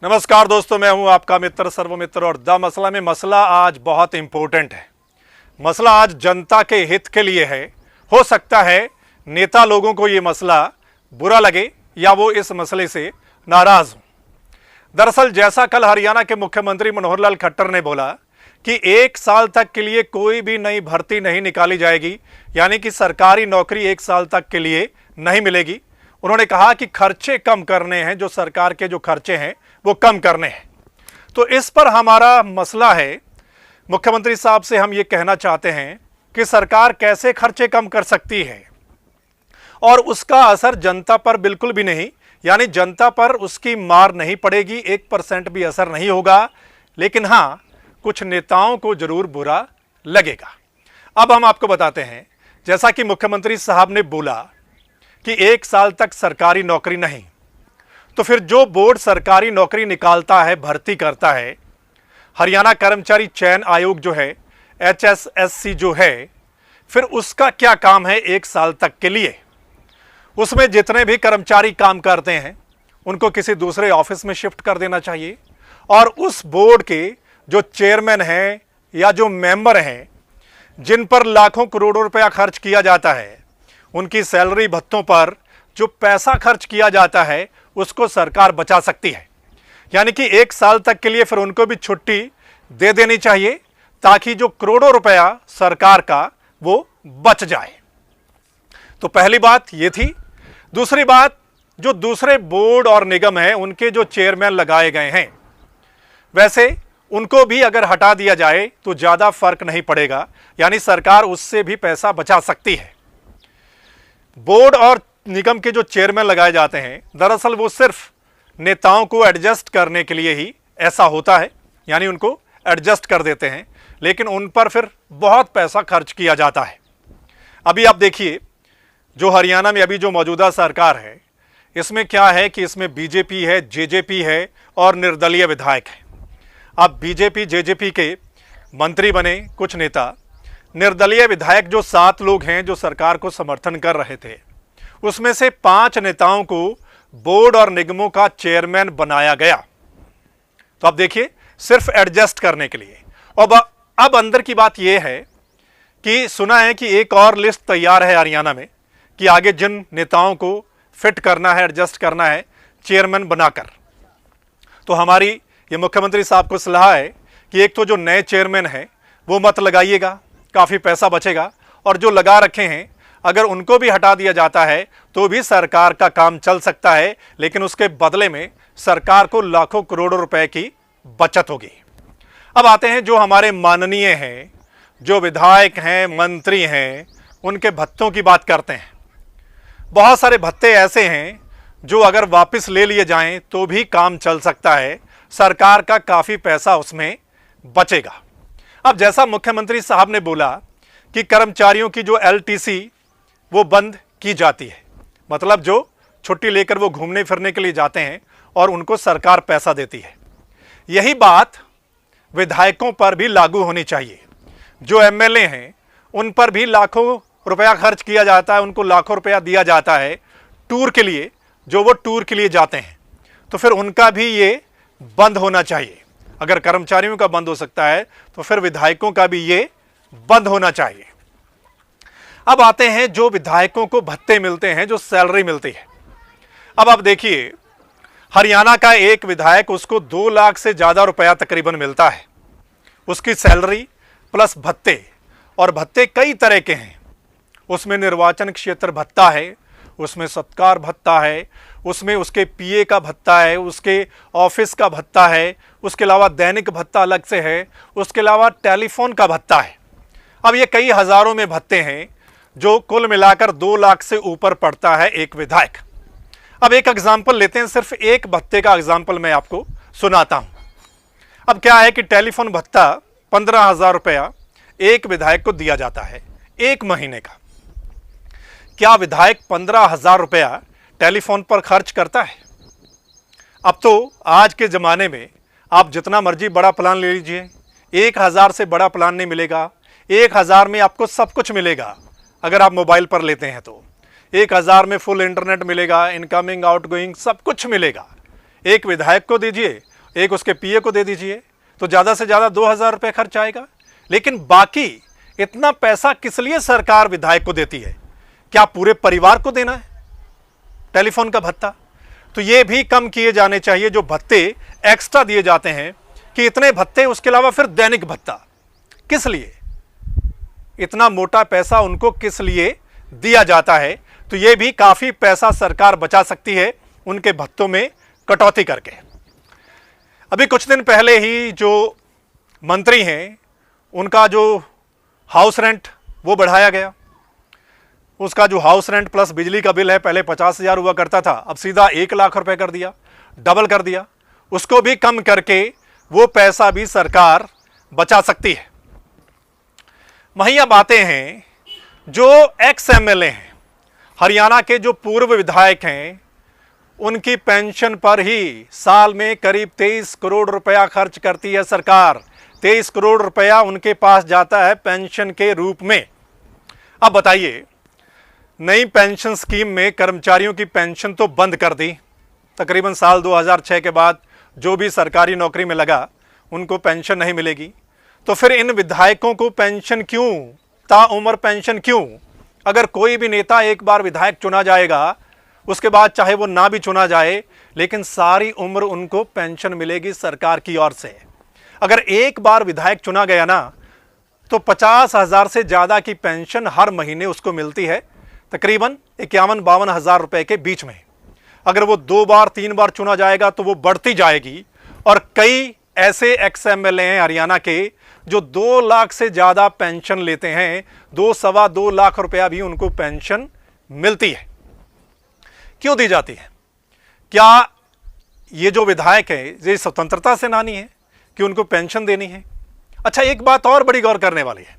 नमस्कार दोस्तों, मैं हूं आपका मित्र सर्वमित्र और द मसला में मसला आज बहुत इंपॉर्टेंट है। मसला आज जनता के हित के लिए है। हो सकता है नेता लोगों को ये मसला बुरा लगे या वो इस मसले से नाराज हों। दरअसल जैसा कल हरियाणा के मुख्यमंत्री मनोहर लाल खट्टर ने बोला कि 1 साल तक के लिए कोई भी नई भर्ती नहीं निकाली जाएगी, यानी कि सरकारी नौकरी 1 साल तक के लिए नहीं मिलेगी। उन्होंने कहा कि खर्चे कम करने हैं, जो सरकार के जो खर्चे हैं वो कम करने हैं। तो इस पर हमारा मसला है, मुख्यमंत्री साहब से हम ये कहना चाहते हैं कि सरकार कैसे खर्चे कम कर सकती है और उसका असर जनता पर बिल्कुल भी नहीं, यानी जनता पर उसकी मार नहीं पड़ेगी, 1% भी असर नहीं होगा। लेकिन हाँ, कुछ नेताओं को जरूर बुरा लगेगा। अब हम आपको बताते हैं, जैसा कि मुख्यमंत्री साहब ने बोला कि 1 साल तक सरकारी नौकरी नहीं, तो फिर जो बोर्ड सरकारी नौकरी निकालता है, भर्ती करता है, हरियाणा कर्मचारी चयन आयोग जो है, HSSC जो है, फिर उसका क्या काम है 1 साल तक के लिए? उसमें जितने भी कर्मचारी काम करते हैं उनको किसी दूसरे ऑफिस में शिफ्ट कर देना चाहिए और उस बोर्ड के जो चेयरमैन हैं या जो मेंबर हैं, जिन पर लाखों करोड़ों रुपया खर्च किया जाता है, उनकी सैलरी भत्तों पर जो पैसा खर्च किया जाता है उसको सरकार बचा सकती है। यानी कि 1 साल तक के लिए फिर उनको भी छुट्टी दे देनी चाहिए ताकि जो करोड़ों रुपया सरकार का वो बच जाए। तो पहली बात ये थी। दूसरी बात, जो दूसरे बोर्ड और निगम हैं उनके जो चेयरमैन लगाए गए हैं, वैसे उनको भी अगर हटा दिया जाए तो ज़्यादा फर्क नहीं पड़ेगा, यानी सरकार उससे भी पैसा बचा सकती है। बोर्ड और निगम के जो चेयरमैन लगाए जाते हैं, दरअसल वो सिर्फ नेताओं को एडजस्ट करने के लिए ही ऐसा होता है, यानी उनको एडजस्ट कर देते हैं, लेकिन उन पर फिर बहुत पैसा खर्च किया जाता है। अभी आप देखिए, जो हरियाणा में अभी जो मौजूदा सरकार है, इसमें क्या है कि इसमें बीजेपी है, जेजेपी है और निर्दलीय विधायक है। अब बीजेपी जेजेपी के मंत्री बने कुछ नेता, निर्दलीय विधायक जो 7 लोग हैं जो सरकार को समर्थन कर रहे थे, उसमें से 5 नेताओं को बोर्ड और निगमों का चेयरमैन बनाया गया। तो अब देखिए, सिर्फ एडजस्ट करने के लिए। अब अंदर की बात यह है कि सुना है कि एक और लिस्ट तैयार है हरियाणा में कि आगे जिन नेताओं को फिट करना है, एडजस्ट करना है चेयरमैन बनाकर। तो हमारी ये मुख्यमंत्री साहब को सलाह है कि एक तो जो नए चेयरमैन हैं वो मत लगाइएगा, काफ़ी पैसा बचेगा, और जो लगा रखे हैं अगर उनको भी हटा दिया जाता है तो भी सरकार का काम चल सकता है, लेकिन उसके बदले में सरकार को लाखों करोड़ों रुपए की बचत होगी। अब आते हैं जो हमारे माननीय हैं, जो विधायक हैं, मंत्री हैं, उनके भत्तों की बात करते हैं। बहुत सारे भत्ते ऐसे हैं जो अगर वापस ले लिए जाएं तो भी काम चल सकता है, सरकार का काफ़ी पैसा उसमें बचेगा। अब जैसा मुख्यमंत्री साहब ने बोला कि कर्मचारियों की जो LTC वो बंद की जाती है, मतलब जो छुट्टी लेकर वो घूमने फिरने के लिए जाते हैं और उनको सरकार पैसा देती है, यही बात विधायकों पर भी लागू होनी चाहिए। जो MLA हैं उन पर भी लाखों रुपया खर्च किया जाता है, उनको लाखों रुपया दिया जाता है टूर के लिए, जो वो टूर के लिए जाते हैं, तो फिर उनका भी ये बंद होना चाहिए। अगर कर्मचारियों का बंद हो सकता है तो फिर विधायकों का भी ये बंद होना चाहिए। अब आते हैं जो विधायकों को भत्ते मिलते हैं, जो सैलरी मिलती है। अब आप देखिए, हरियाणा का एक विधायक, उसको 2 लाख से ज़्यादा रुपया तकरीबन मिलता है, उसकी सैलरी प्लस भत्ते। और भत्ते कई तरह के हैं, उसमें निर्वाचन क्षेत्र भत्ता है, उसमें सत्कार भत्ता है, उसमें उसके PA का भत्ता है, उसके ऑफिस का भत्ता है, उसके अलावा दैनिक भत्ता अलग से है, उसके अलावा टेलीफोन का भत्ता है। अब ये कई हज़ारों में भत्ते हैं जो कुल मिलाकर 2 लाख से ऊपर पड़ता है एक विधायक। अब एक एग्जाम्पल लेते हैं, सिर्फ एक भत्ते का एग्जाम्पल मैं आपको सुनाता हूँ। अब क्या है कि टेलीफोन भत्ता 15,000 रुपया एक विधायक को दिया जाता है 1 महीने का। क्या विधायक 15,000 रुपया टेलीफोन पर खर्च करता है? अब तो आज के ज़माने में आप जितना मर्जी बड़ा प्लान ले लीजिए, 1,000 से बड़ा प्लान नहीं मिलेगा। 1,000 में आपको सब कुछ मिलेगा। अगर आप मोबाइल पर लेते हैं तो 1,000 में फुल इंटरनेट मिलेगा, इनकमिंग आउटगोइंग सब कुछ मिलेगा। एक विधायक को दीजिए एक उसके पीए को दे दीजिए तो ज़्यादा से ज़्यादा 2,000 रुपये खर्च आएगा। लेकिन बाकी इतना पैसा किस लिए सरकार विधायक को देती है? क्या पूरे परिवार को देना है टेलीफोन का भत्ता? तो ये भी कम किए जाने चाहिए जो भत्ते एक्स्ट्रा दिए जाते हैं, कि इतने भत्ते, उसके अलावा फिर दैनिक भत्ता किस लिए, इतना मोटा पैसा उनको किस लिए दिया जाता है? तो ये भी काफ़ी पैसा सरकार बचा सकती है उनके भत्तों में कटौती करके। अभी कुछ दिन पहले ही जो मंत्री हैं उनका जो हाउस रेंट वो बढ़ाया गया। उसका जो हाउस रेंट प्लस बिजली का बिल है, पहले 50,000 हुआ करता था, अब सीधा 1,00,000 रुपए कर दिया, डबल कर दिया। उसको भी कम करके वो पैसा भी सरकार बचा सकती है। वहीं अब आते हैं जो एक्स एमएलए हैं, हरियाणा के जो पूर्व विधायक हैं, उनकी पेंशन पर ही साल में करीब 23 करोड़ रुपया खर्च करती है सरकार। 23 करोड़ रुपया उनके पास जाता है पेंशन के रूप में। अब बताइए, नई पेंशन स्कीम में कर्मचारियों की पेंशन तो बंद कर दी, तकरीबन साल 2006 के बाद जो भी सरकारी नौकरी में लगा उनको पेंशन नहीं मिलेगी। तो फिर इन विधायकों को पेंशन क्यों, ताउम्र पेंशन क्यों? अगर कोई भी नेता एक बार विधायक चुना जाएगा, उसके बाद चाहे वो ना भी चुना जाए, लेकिन सारी उम्र उनको पेंशन मिलेगी सरकार की ओर से। अगर एक बार विधायक चुना गया ना, तो 50,000 से ज़्यादा की पेंशन हर महीने उसको मिलती है, तकरीबन 51-52 हज़ार रुपए के बीच में। अगर वो 2 बार 3 बार चुना जाएगा तो वो बढ़ती जाएगी। और कई ऐसे एक्स एमएलए हैं हरियाणा के जो 2 लाख से ज़्यादा पेंशन लेते हैं, 2-2.25 लाख रुपया भी उनको पेंशन मिलती है। क्यों दी जाती है? क्या ये जो विधायक है ये स्वतंत्रता सेनानी है कि उनको पेंशन देनी है? अच्छा, एक बात और बड़ी गौर करने वाली है।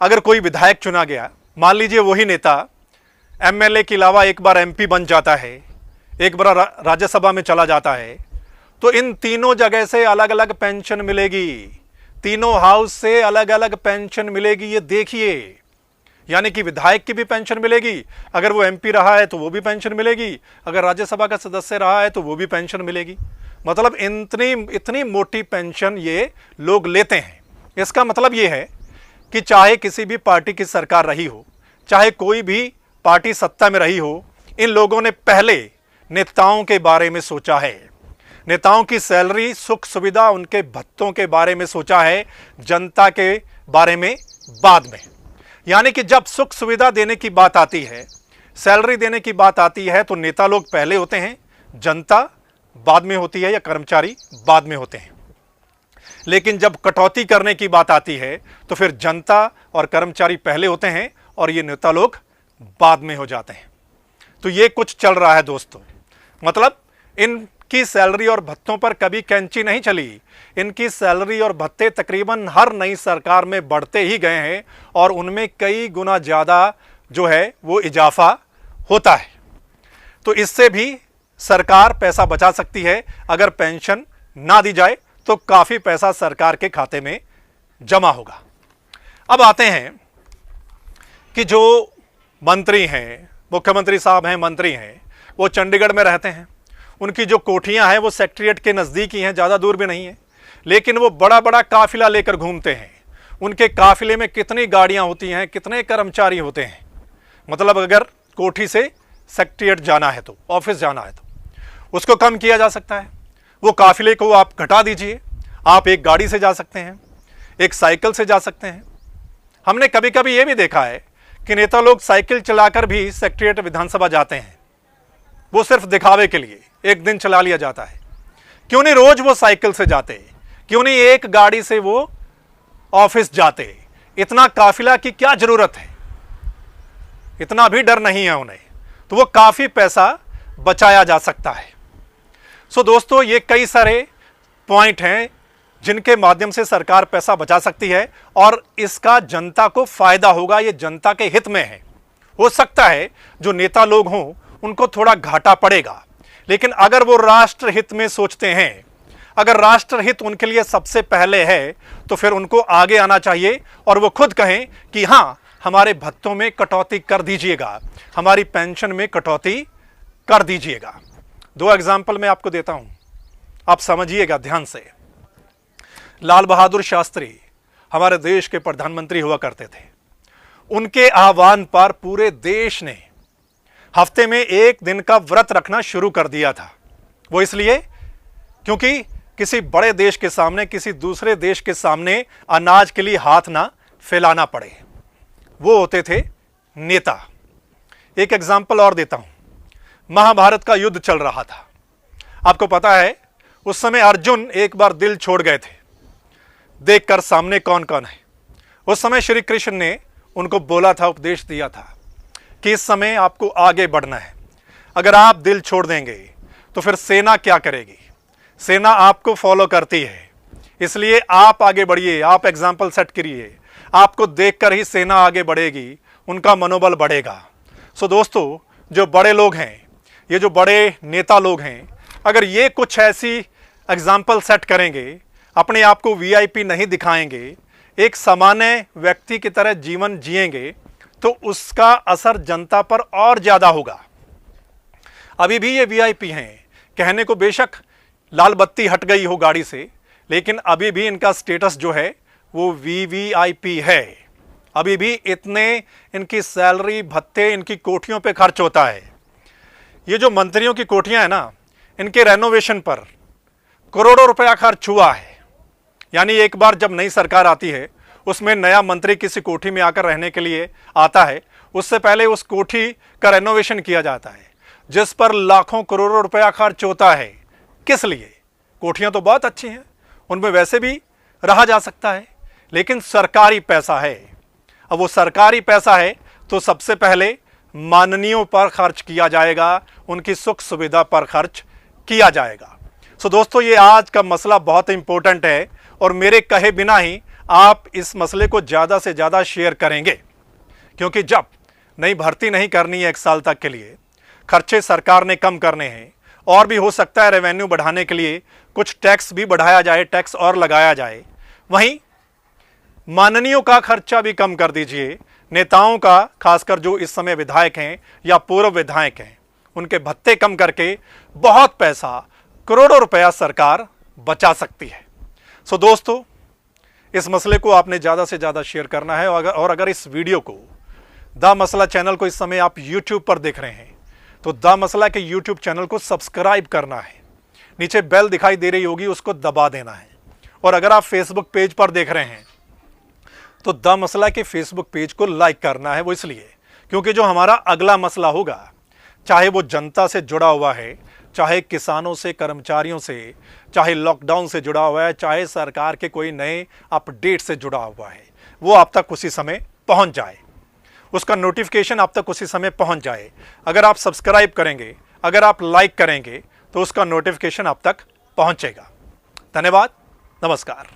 अगर कोई विधायक चुना गया, मान लीजिए वही नेता एमएलए के अलावा एक बार एमपी बन जाता है, एक बार राज्यसभा में चला जाता है, तो इन तीनों जगह से अलग अलग पेंशन मिलेगी, तीनों हाउस से अलग अलग पेंशन मिलेगी। ये देखिए, यानी कि विधायक की भी पेंशन मिलेगी, अगर वो एमपी रहा है तो वो भी पेंशन मिलेगी, अगर राज्यसभा का सदस्य रहा है तो वो भी पेंशन मिलेगी। मतलब इतनी मोटी पेंशन ये लोग लेते हैं। इसका मतलब ये है कि चाहे किसी भी पार्टी की सरकार रही हो, चाहे कोई भी पार्टी सत्ता में रही हो, इन लोगों ने पहले नेताओं के बारे में सोचा है, नेताओं की सैलरी, सुख सुविधा, उनके भत्तों के बारे में सोचा है, जनता के बारे में बाद में। यानी कि जब सुख सुविधा देने की बात आती है, सैलरी देने की बात आती है, तो नेता लोग पहले होते हैं, जनता बाद में होती है या कर्मचारी बाद में होते हैं। लेकिन जब कटौती करने की बात आती है तो फिर जनता और कर्मचारी पहले होते हैं और ये नेता लोग बाद में हो जाते हैं। तो ये कुछ चल रहा है दोस्तों। मतलब इनकी सैलरी और भत्तों पर कभी कैंची नहीं चली। इनकी सैलरी और भत्ते तकरीबन हर नई सरकार में बढ़ते ही गए हैं और उनमें कई गुना ज़्यादा जो है वो इजाफा होता है। तो इससे भी सरकार पैसा बचा सकती है। अगर पेंशन ना दी जाए तो काफ़ी पैसा सरकार के खाते में जमा होगा। अब आते हैं कि जो मंत्री हैं, मुख्यमंत्री साहब हैं, मंत्री हैं, वो चंडीगढ़ में रहते हैं। उनकी जो कोठियां हैं वो सेक्रेटेरिएट के नज़दीक ही हैं, ज़्यादा दूर भी नहीं है, लेकिन वो बड़ा बड़ा काफिला लेकर घूमते हैं। उनके काफिले में कितनी गाड़ियां होती हैं, कितने कर्मचारी होते हैं। मतलब अगर कोठी से सेक्रेटेरिएट जाना है तो, ऑफिस जाना है तो उसको कम किया जा सकता है। वो काफिले को आप घटा दीजिए, आप एक गाड़ी से जा सकते हैं, एक साइकिल से जा सकते हैं। हमने कभी कभी ये भी देखा है कि नेता लोग साइकिल चलाकर भी सेक्रेटेरिएट विधानसभा जाते हैं, वो सिर्फ दिखावे के लिए एक दिन चला लिया जाता है। क्यों नहीं रोज वो साइकिल से जाते, क्यों नहीं एक गाड़ी से वो ऑफिस जाते? इतना काफिला की क्या जरूरत है? इतना भी डर नहीं है उन्हें, तो वो काफी पैसा बचाया जा सकता है। सो दोस्तों, ये कई सारे पॉइंट हैं जिनके माध्यम से सरकार पैसा बचा सकती है और इसका जनता को फायदा होगा। ये जनता के हित में है। हो सकता है जो नेता लोग हों उनको थोड़ा घाटा पड़ेगा, लेकिन अगर वो राष्ट्र हित में सोचते हैं, अगर राष्ट्र हित उनके लिए सबसे पहले है, तो फिर उनको आगे आना चाहिए और वो खुद कहें कि हाँ, हमारे भत्तों में कटौती कर दीजिएगा, हमारी पेंशन में कटौती कर दीजिएगा। 2 एग्जाम्पल मैं आपको देता हूं। आप समझिएगा ध्यान से। लाल बहादुर शास्त्री हमारे देश के प्रधानमंत्री हुआ करते थे। उनके आह्वान पर पूरे देश ने हफ्ते में एक दिन का व्रत रखना शुरू कर दिया था। वो इसलिए क्योंकि किसी बड़े देश के सामने, किसी दूसरे देश के सामने अनाज के लिए हाथ ना फैलाना पड़े। वो होते थे नेता। एक एग्जाम्पल और देता हूं। महाभारत का युद्ध चल रहा था। आपको पता है उस समय अर्जुन एक बार दिल छोड़ गए थे, देखकर सामने कौन कौन है। उस समय श्री कृष्ण ने उनको बोला था, उपदेश दिया था कि इस समय आपको आगे बढ़ना है। अगर आप दिल छोड़ देंगे तो फिर सेना क्या करेगी? सेना आपको फॉलो करती है, इसलिए आप आगे बढ़िए, आप एग्जाम्पल सेट करिए। आपको देखकर ही सेना आगे बढ़ेगी, उनका मनोबल बढ़ेगा। सो दोस्तों, जो बड़े लोग हैं, ये जो बड़े नेता लोग हैं, अगर ये कुछ ऐसी एग्जाम्पल सेट करेंगे, अपने आप को वीआईपी नहीं दिखाएंगे, एक सामान्य व्यक्ति की तरह जीवन जिएंगे, तो उसका असर जनता पर और ज्यादा होगा। अभी भी ये वीआईपी हैं, कहने को बेशक लाल बत्ती हट गई हो गाड़ी से, लेकिन अभी भी इनका स्टेटस जो है वो वीवीआईपी है। अभी भी इतने इनकी सैलरी, भत्ते, इनकी कोठियों पे खर्च होता है। ये जो मंत्रियों की कोठियां हैं ना, इनके रेनोवेशन पर करोड़ों रुपया खर्च हुआ है। यानी एक बार जब नई सरकार आती है, उसमें नया मंत्री किसी कोठी में आकर रहने के लिए आता है, उससे पहले उस कोठी का रेनोवेशन किया जाता है, जिस पर लाखों करोड़ों रुपया खर्च होता है। किस लिए? कोठियां तो बहुत अच्छी हैं, उनमें वैसे भी रहा जा सकता है, लेकिन सरकारी पैसा है। अब वो सरकारी पैसा है तो सबसे पहले माननीयों पर खर्च किया जाएगा, उनकी सुख सुविधा पर खर्च किया जाएगा। सो दोस्तों, ये आज का मसला बहुत इंपॉर्टेंट है और मेरे कहे बिना ही आप इस मसले को ज़्यादा से ज़्यादा शेयर करेंगे, क्योंकि जब नई भर्ती नहीं करनी है 1 साल तक के लिए, खर्चे सरकार ने कम करने हैं, और भी हो सकता है रेवेन्यू बढ़ाने के लिए कुछ टैक्स भी बढ़ाया जाए, टैक्स और लगाया जाए। वहीं माननीयों का खर्चा भी कम कर दीजिए। नेताओं का, खासकर जो इस समय विधायक हैं या पूर्व विधायक हैं, उनके भत्ते कम करके बहुत पैसा, करोड़ों रुपया सरकार बचा सकती है। सो दोस्तों, इस मसले को आपने ज़्यादा से ज़्यादा शेयर करना है। और अगर इस वीडियो को, द मसला चैनल को इस समय आप यूट्यूब पर देख रहे हैं, तो द मसला के यूट्यूब चैनल को सब्सक्राइब करना है। नीचे बेल दिखाई दे रही होगी, उसको दबा देना है। और अगर आप फेसबुक पेज पर देख रहे हैं, तो द मसला के फेसबुक पेज को लाइक करना है। वो इसलिए क्योंकि जो हमारा अगला मसला होगा, चाहे वो जनता से जुड़ा हुआ है, चाहे किसानों से, कर्मचारियों से, चाहे लॉकडाउन से जुड़ा हुआ है, चाहे सरकार के कोई नए अपडेट से जुड़ा हुआ है, वो आप तक उसी समय पहुंच जाए, उसका नोटिफिकेशन आप तक उसी समय पहुंच जाए। अगर आप सब्सक्राइब करेंगे, अगर आप लाइक करेंगे, तो उसका नोटिफिकेशन आप तक पहुंचेगा। धन्यवाद, नमस्कार।